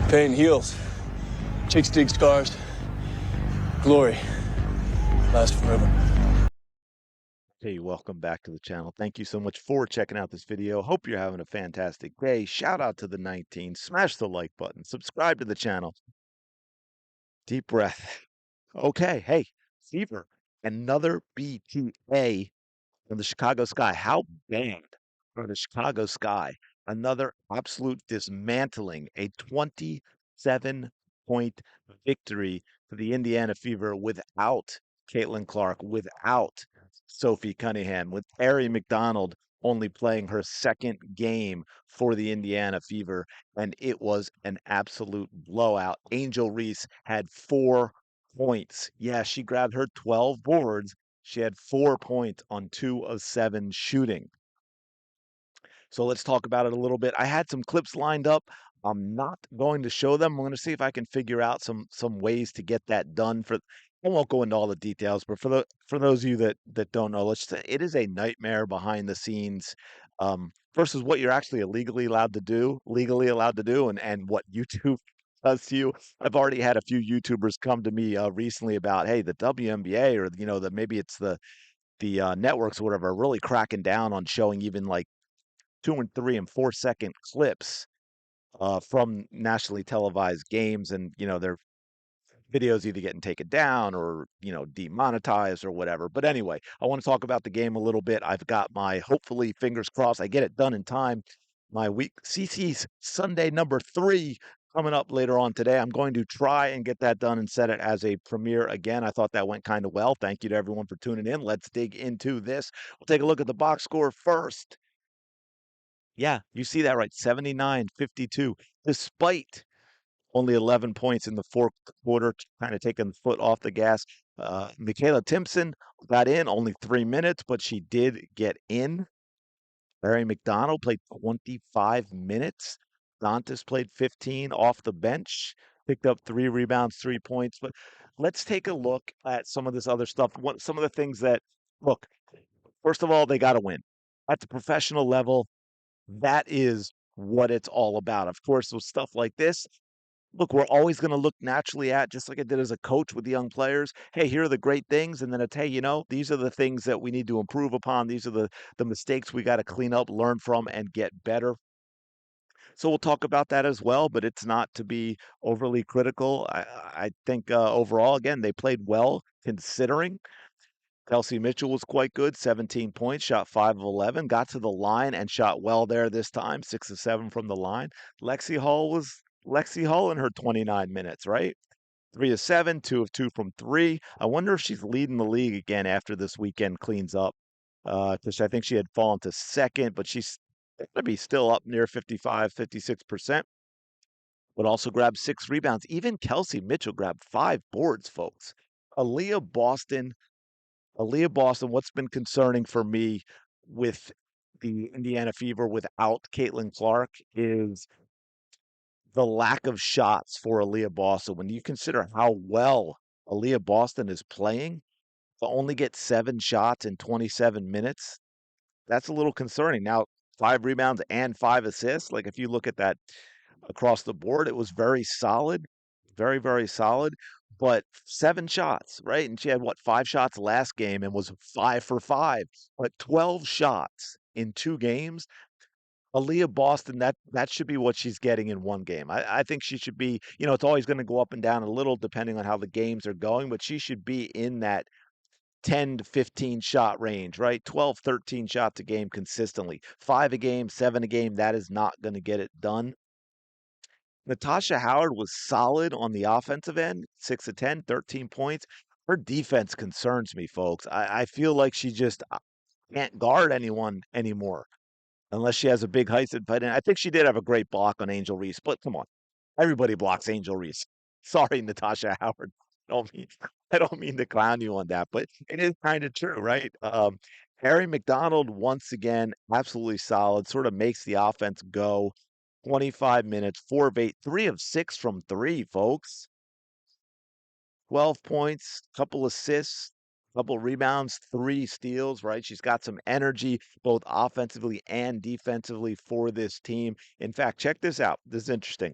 Pain heals. Chicks dig scars. Glory lasts forever. Hey, welcome back to the channel. Thank you so much for checking out this video. Hope you're having a fantastic day. Shout out to the 19. Smash the like button. Subscribe to the channel. Deep breath. Okay, hey, Fever. Another BTA from the Chicago Sky. How bad for the Chicago Sky? Another absolute dismantling, a 27-point victory for the Indiana Fever without Caitlin Clark, without Sophie Cunningham, with Ari McDonald only playing her second game for the Indiana Fever, and it was an absolute blowout. Angel Reese had 4 points. Yeah, she grabbed her 12 boards. She had 4 points on 2 of 7 shooting. So let's talk about it a little bit. I had some clips lined up. I'm not going to show them. I'm going to see if I can figure out some ways to get that done. I won't go into all the details, but for those of you that don't know, let's say it is a nightmare behind the scenes versus what you're actually legally allowed to do, and what YouTube does to you. I've already had a few YouTubers come to me recently about, hey, the WNBA, or that maybe it's the networks or whatever, are really cracking down on showing even like 2 and 3 and 4 second clips from nationally televised games, and their videos either getting taken down or demonetized or whatever. But anyway, I want to talk about the game a little bit. I've got my, hopefully, fingers crossed, I get it done in time. My week CC's Sunday number 3 coming up later on today. I'm going to try and get that done and set it as a premiere again. I thought that went kind of well. Thank you to everyone for tuning in. Let's dig into this. We'll take a look at the box score first. Yeah, you see that right. 79-52, despite only 11 points in the fourth quarter, kind of taking the foot off the gas. Michaela Timpson got in only 3 minutes, but she did get in. Barry McDonald played 25 minutes. Dantas played 15 off the bench, picked up 3 rebounds, 3 points. But let's take a look at some of this other stuff. Some of the things that, look, first of all, they got to win. At the professional level, that is what it's all about. Of course, with stuff like this, look, we're always going to look naturally at, just like I did as a coach with the young players. Hey, here are the great things. And then it's, hey, these are the things that we need to improve upon. These are the mistakes we got to clean up, learn from, and get better. So we'll talk about that as well, but it's not to be overly critical. I think overall, again, they played well considering. Kelsey Mitchell was quite good, 17 points, shot 5 of 11, got to the line and shot well there this time, 6 of 7 from the line. Lexi Hall in her 29 minutes, right? 3 of 7, 2 of 2 from 3. I wonder if she's leading the league again after this weekend cleans up. Because I think she had fallen to second, but she's going to be still up near 55, 56%, but also grabbed 6 rebounds. Even Kelsey Mitchell grabbed 5 boards, folks. Aaliyah Boston what's been concerning for me with the Indiana Fever without Caitlin Clark is the lack of shots for Aaliyah Boston. When you consider how well Aaliyah Boston is playing, to only get 7 shots in 27 minutes, that's a little concerning. Now, 5 rebounds and 5 assists. Like, if you look at that across the board, it was very solid, very, very solid. But 7 shots, right? And she had what, 5 shots last game and was 5 for 5. But 12 shots in 2 games. Aaliyah Boston, that should be what she's getting in one game. I think she should be, it's always going to go up and down a little depending on how the games are going, but she should be in that 10 to 15 shot range, right? 12, 13 shots a game consistently. 5 a game, 7 a game, that is not going to get it done. Natasha Howard was solid on the offensive end, 6 of 10, 13 points. Her defense concerns me, folks. I feel like she just can't guard anyone anymore unless she has a big height. But I think she did have a great block on Angel Reese, but come on, everybody blocks Angel Reese. Sorry, Natasha Howard. I don't mean I don't mean to clown you on that, but it is kind of true, right? Harry McDonald once again absolutely solid, sort of makes the offense go. 25 minutes, 4 of 8, 3 of 6 from 3, folks. 12 points, couple assists, couple rebounds, 3 steals, right? She's got some energy both offensively and defensively for this team. In fact, check this out. This is interesting.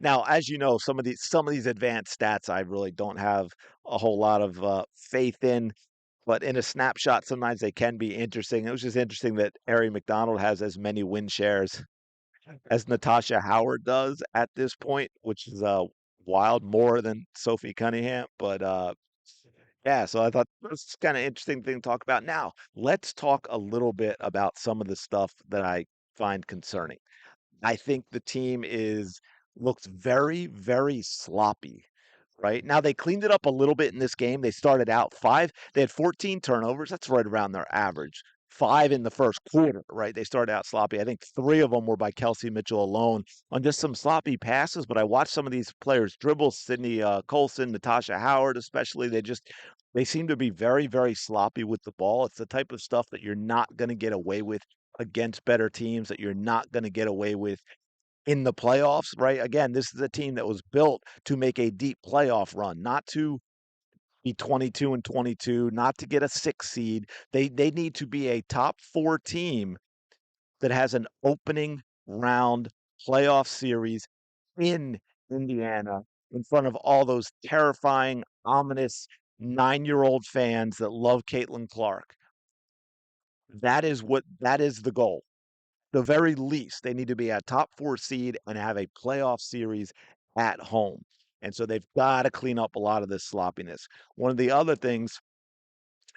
Now, as you know, some of these advanced stats I really don't have a whole lot of faith in, but in a snapshot, sometimes they can be interesting. It was just interesting that Ari McDonald has as many win shares as Natasha Howard does at this point, which is wild, more than Sophie Cunningham. But yeah, so I thought that's kind of interesting thing to talk about. Now, let's talk a little bit about some of the stuff that I find concerning. I think the team is looks very, very sloppy, right? Now they cleaned it up a little bit in this game. They started out they had 14 turnovers. That's right around their average. Five in the first quarter, right? They started out sloppy. I think three of them were by Kelsey Mitchell alone on just some sloppy passes. But I watched some of these players dribble, Sydney Colson, Natasha Howard, especially. They seem to be very, very sloppy with the ball. It's the type of stuff that you're not going to get away with against better teams, that you're not going to get away with in the playoffs, right? Again, this is a team that was built to make a deep playoff run, not to be 22 and 22, not to get a 6 seed. They need to be a top 4 team that has an opening round playoff series in Indiana in front of all those terrifying, ominous 9-year-old fans that love Caitlin Clark. That is the goal. The very least, they need to be a top 4 seed and have a playoff series at home. And so they've got to clean up a lot of this sloppiness. One of the other things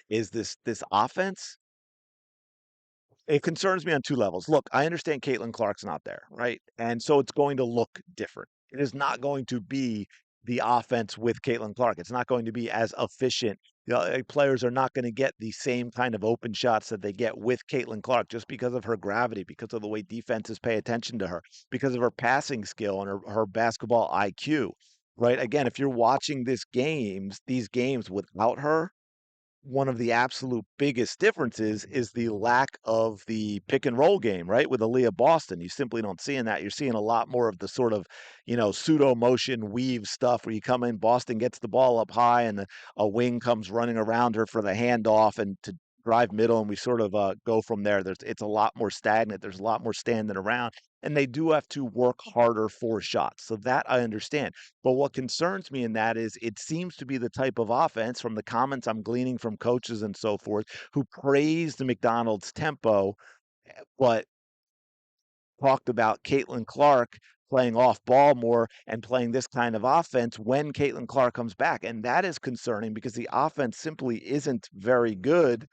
is this offense. It concerns me on two levels. Look, I understand Caitlin Clark's not there, right? And so it's going to look different. It is not going to be the offense with Caitlin Clark. It's not going to be as efficient. Players are not going to get the same kind of open shots that they get with Caitlin Clark just because of her gravity, because of the way defenses pay attention to her, because of her passing skill and her basketball IQ, right? Again, if you're watching these games without her, one of the absolute biggest differences is the lack of the pick and roll game, right? With Aaliyah Boston, you simply don't see in that. You're seeing a lot more of the sort of, pseudo motion weave stuff where you come in, Boston gets the ball up high, and a wing comes running around her for the handoff and to drive middle, and we sort of go from there. It's a lot more stagnant. There's a lot more standing around, and they do have to work harder for shots. So that I understand. But what concerns me in that is it seems to be the type of offense from the comments I'm gleaning from coaches and so forth who praised the McDonald's tempo, but talked about Caitlin Clark playing off ball more and playing this kind of offense when Caitlin Clark comes back. And that is concerning because the offense simply isn't very good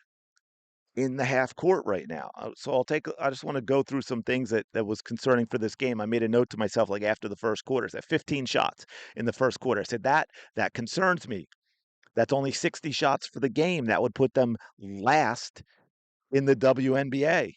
in the half court right now. I just want to go through some things that was concerning for this game. I made a note to myself like after the first quarter, I said 15 shots in the first quarter. I said that concerns me. That's only 60 shots for the game. That would put them last in the WNBA.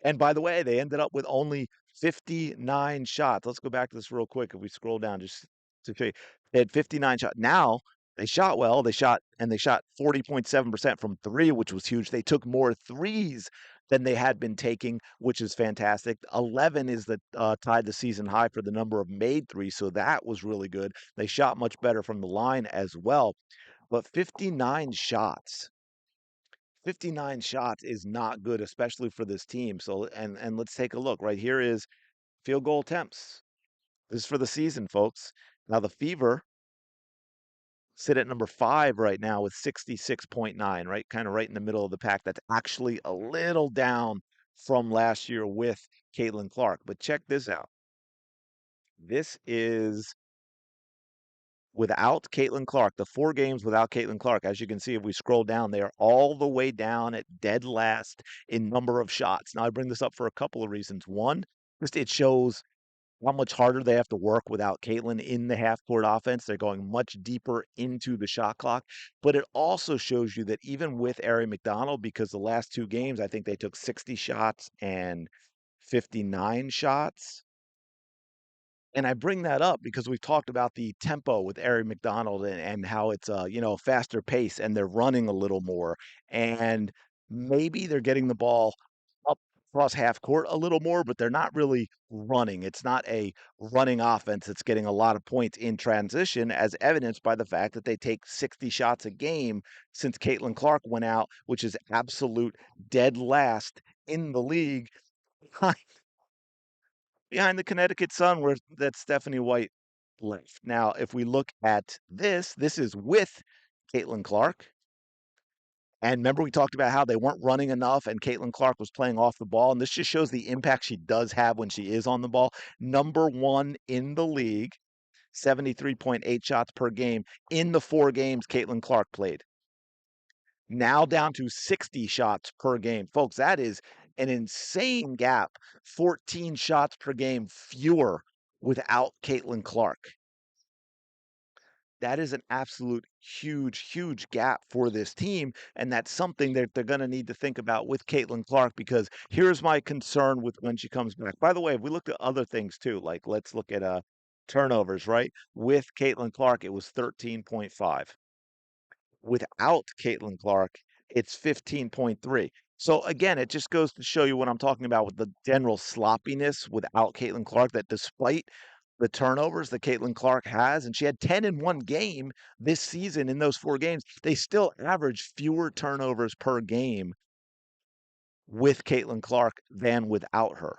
And by the way, they ended up with only 59 shots. Let's go back to this real quick. If we scroll down just to show you, they had 59 shots. Now they shot well. They shot 40.7% from three, which was huge. They took more threes than they had been taking, which is fantastic. 11 is the tied the season high for the number of made threes, so that was really good. They shot much better from the line as well. But 59 shots is not good, especially for this team. So, and let's take a look. Right here is field goal attempts. This is for the season, folks. Now the Fever sit at number 5 right now with 66.9, right? Kind of right in the middle of the pack. That's actually a little down from last year with Caitlin Clark. But check this out. This is without Caitlin Clark, the 4 games without Caitlin Clark. As you can see, if we scroll down, they are all the way down at dead last in number of shots. Now, I bring this up for a couple of reasons. One, just it shows how much harder they have to work without Caitlin in the half court offense. They're going much deeper into the shot clock. But it also shows you that even with Ari McDonald, because the last 2 games, I think they took 60 shots and 59 shots. And I bring that up because we've talked about the tempo with Ari McDonald and how it's a faster pace and they're running a little more. And maybe they're getting the ball up across half court a little more, but they're not really running. It's not a running offense that's getting a lot of points in transition, as evidenced by the fact that they take 60 shots a game since Caitlin Clark went out, which is absolute dead last in the league behind the Connecticut Sun where that Stephanie White left. Now, if we look at this is with Caitlin Clark. And remember, we talked about how they weren't running enough, and Caitlin Clark was playing off the ball. And this just shows the impact she does have when she is on the ball. Number one in the league, 73.8 shots per game in the 4 games Caitlin Clark played. Now down to 60 shots per game. Folks, that is an insane gap. 14 shots per game fewer without Caitlin Clark. That is an absolute huge gap for this team. And that's something that they're going to need to think about with Caitlin Clark, because here's my concern with when she comes back. By the way, if we look at other things too, like let's look at turnovers, right? With Caitlin Clark, it was 13.5. Without Caitlin Clark, it's 15.3. So again, it just goes to show you what I'm talking about with the general sloppiness without Caitlin Clark, that despite the turnovers that Caitlin Clark has, and she had 10 in one game this season in those 4 games, they still average fewer turnovers per game with Caitlin Clark than without her.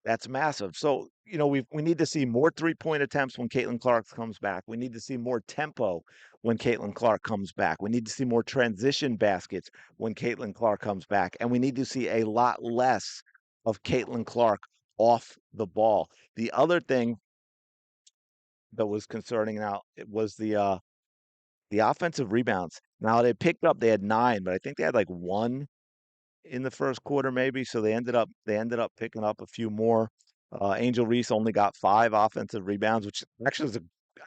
That's massive. So, we need to see more 3-point attempts when Caitlin Clark comes back. We need to see more tempo when Caitlin Clark comes back. We need to see more transition baskets when Caitlin Clark comes back. And we need to see a lot less of Caitlin Clark off the ball. The other thing that was concerning now, it was the offensive rebounds. Now they had 9, but I think they had like 1 in the first quarter maybe, so they ended up picking up a few more. Angel Reese only got 5 offensive rebounds, which actually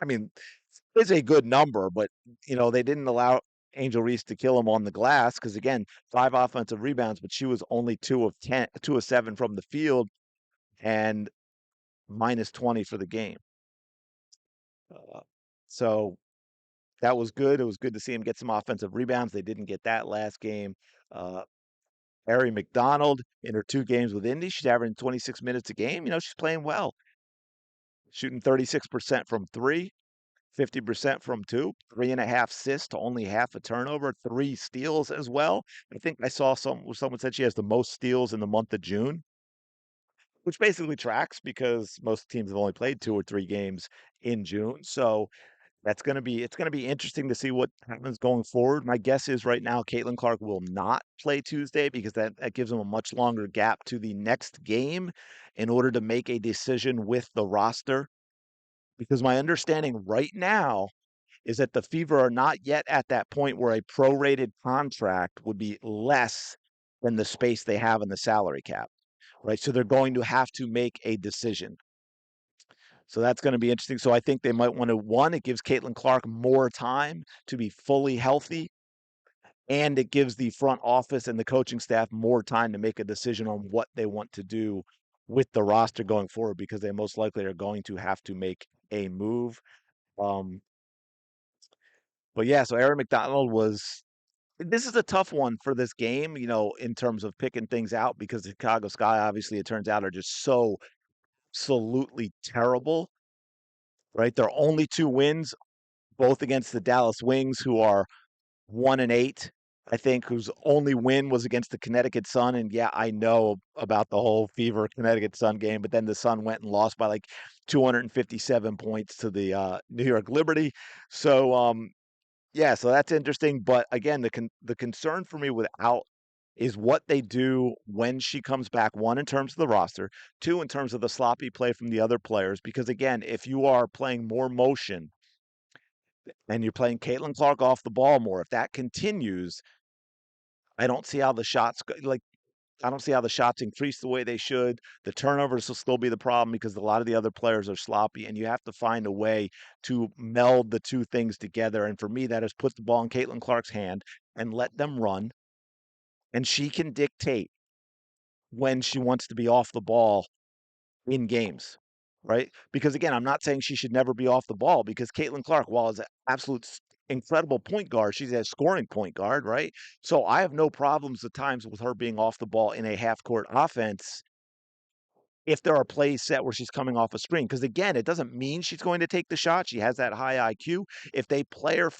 I mean, is a good number, but they didn't allow Angel Reese to kill him on the glass because again, 5 offensive rebounds, but she was only 2 of 10, 2 of 7 from the field, and minus 20 for the game. Uh, so that was good. It was good to see him get some offensive rebounds. They didn't get that last game. Uh, Harry McDonald in her 2 games with Indy, she's averaging 26 minutes a game. She's playing well, shooting 36% from three, 50% from two, 3.5 assists to only half a turnover, 3 steals as well. I think I saw someone said she has the most steals in the month of June, which basically tracks because most teams have only played 2 or 3 games in June. So it's gonna be interesting to see what happens going forward. My guess is right now Caitlin Clark will not play Tuesday because that gives them a much longer gap to the next game in order to make a decision with the roster. Because my understanding right now is that the Fever are not yet at that point where a prorated contract would be less than the space they have in the salary cap, right? So they're going to have to make a decision. So that's going to be interesting. So I think they might want to, one, it gives Caitlin Clark more time to be fully healthy, and it gives the front office and the coaching staff more time to make a decision on what they want to do with the roster going forward, because they most likely are going to have to make a move. Um, but yeah, so Aaron McDonald was. This is a tough one for this game, in terms of picking things out, because the Chicago Sky, obviously, it turns out, are just so absolutely terrible, right? Their only 2 wins, both against the Dallas Wings, who are 1-8, I think, whose only win was against the Connecticut Sun. And yeah, I know about the whole Fever Connecticut Sun game, but then the Sun went and lost by like 257 points to the New York Liberty. So yeah, so that's interesting. But again, the concern for me without is what they do when she comes back. One, in terms of the roster. Two, in terms of the sloppy play from the other players. Because again, if you are playing more motion and you're playing Caitlin Clark off the ball more, if that continues, I don't see how the shots I don't see how the shots increase the way they should. The turnovers will still be the problem because a lot of the other players are sloppy, and you have to find a way to meld the two things together. And for me, that is put the ball in Caitlin Clark's hand and let them run, and she can dictate when she wants to be off the ball in games, right? Because again, I'm not saying she should never be off the ball, because Caitlin Clark, while is an absolute incredible point guard, she's a scoring point guard, right? So I have no problems at times with her being off the ball in a half court offense if there are plays set where she's coming off a screen. Because again, it doesn't mean she's going to take the shot. She has that high IQ. If they play her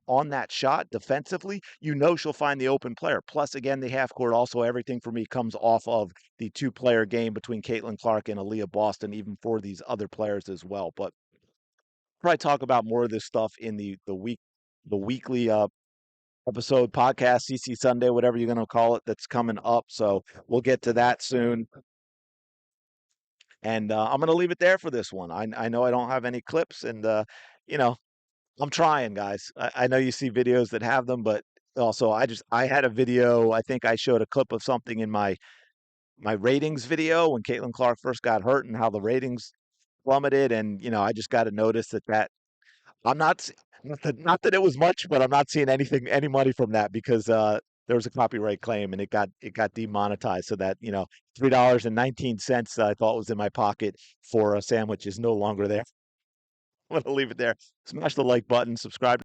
on that shot defensively, you know she'll find the open player. Plus, again, the half court also everything for me comes off of the two-player game between Caitlin Clark and Aaliyah Boston, even for these other players as well. But probably talk about more of this stuff in the weekly episode podcast, CC Sunday, whatever you're going to call it, that's coming up. So we'll get to that soon. And I'm going to leave it there for this one. I know I don't have any clips, and you know I'm trying, guys. I know you see videos that have them, but also I had a video. I think I showed a clip of something in my ratings video when Caitlin Clark first got hurt and how the ratings plummeted. And I just got to notice that I'm not s- not that it was much, but I'm not seeing any money from that because there was a copyright claim and it got demonetized. So that $3.19 I thought was in my pocket for a sandwich is no longer there. I'm gonna leave it there. Smash the like button, subscribe.